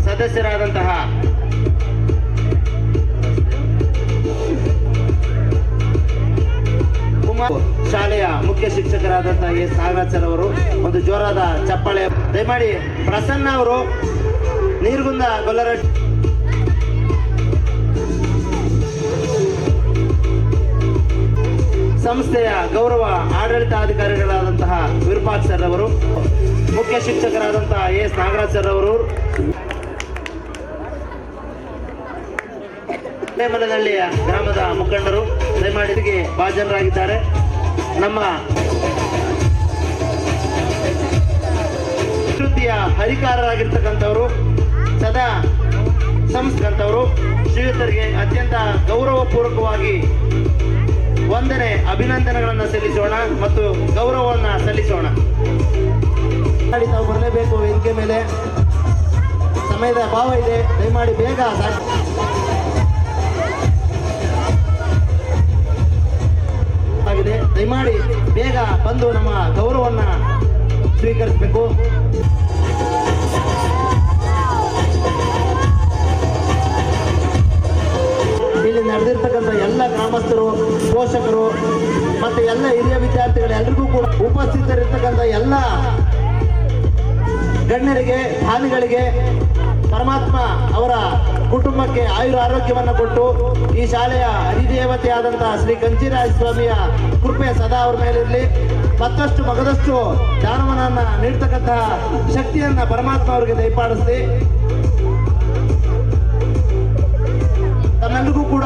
ಸದಸ್ಯರಾದಂತಹ ಶಾಲೆಯ ಮುಖ್ಯ ಶಿಕ್ಷಕರಾದಂತಹ S Nagaraj sir ಅವರು ಒಂದು ಜೋರಾದ ಚಪ್ಪಾಳೆ ದಯಮಾಡಿ. ಪ್ರಸನ್ನ ಅವರು ನೀರ್ಗುಂದ ಗೊಲ್ಲರ ಸಂಸ್ಥೆಯ ಗೌರವ ಆಡಳಿತಾಧಿಕಾರಿಗಳಾದಂತಹ ವಿರೂಪಾಕ್ಷ ಸರ್ ಅವರು, ಮುಖ್ಯ ಶಿಕ್ಷಕರಾದಂತಹ ಎಸ್ ನಾಗರಾಜ್ ಸರ್ ಅವರು, ಮನೆಮನಹಳ್ಳಿಯ ಗ್ರಾಮದ ಮುಖಂಡರು ದಯಮಾಡಿ ಭಾಜನರಾಗಿದ್ದಾರೆ. ನಮ್ಮ ಸಂಸ್ಕೃತಿಯ ಹರಿಕಾರರಾಗಿರ್ತಕ್ಕಂಥವರು ಸದಾ ಸಂಸ್ಕೃತವರು ಶ್ರೀಯುತರಿಗೆ ಅತ್ಯಂತ ಗೌರವಪೂರ್ವಕವಾಗಿ ವಂದನೆ ಅಭಿನಂದನೆಗಳನ್ನು ಸಲ್ಲಿಸೋಣ ಮತ್ತು ಗೌರವವನ್ನು ಸಲ್ಲಿಸೋಣ. ತಾವು ಬರಲೇಬೇಕು. ವೇದಿಕೆ ಮೇಲೆ ಸಮಯದ ಅಭಾವ ಇದೆ, ದಯಮಾಡಿ ಬೇಗ ಆಗಿದೆ, ದಯಮಾಡಿ ಬೇಗ ಬಂದು ನಮ್ಮ ಗೌರವವನ್ನು ಸ್ವೀಕರಿಸಬೇಕು. ಇಲ್ಲಿ ನಡೆದಿರ್ತಕ್ಕಂಥ ಎಲ್ಲ ಗ್ರಾಮಸ್ಥರು, ಪೋಷಕರು ಮತ್ತೆ ಎಲ್ಲ ಹಿರಿಯ ವಿದ್ಯಾರ್ಥಿಗಳು ಎಲ್ರಿಗೂ ಕೂಡ ಉಪಸ್ಥಿತರಿರ್ತಕ್ಕಂಥ ಎಲ್ಲ ಗಣ್ಯರಿಗೆ, ದಾನಿಗಳಿಗೆ ಪರಮಾತ್ಮ ಅವರ ಕುಟುಂಬಕ್ಕೆ ಆಯುರ ಆರೋಗ್ಯವನ್ನು ಕೊಟ್ಟು ಈ ಶಾಲೆಯ ಅಧಿದೇವತೆಯಾದಂತಹ ಶ್ರೀ ಕಂಚಿರಾಯ ಸ್ವಾಮಿಯ ಕೃಪೆ ಸದಾ ಅವರ ಮೇಲಿರಲಿ. ಮತ್ತಷ್ಟು ಮಗದಷ್ಟು ಜ್ಞಾನವನ್ನ ನೀಡ್ತಕ್ಕಂತಹ ಶಕ್ತಿಯನ್ನ ಪರಮಾತ್ಮ ಅವರಿಗೆ ದಯಪಾಡಿಸಲಿ. ತಮ್ಮೆಲ್ಲರಿಗೂ ಕೂಡ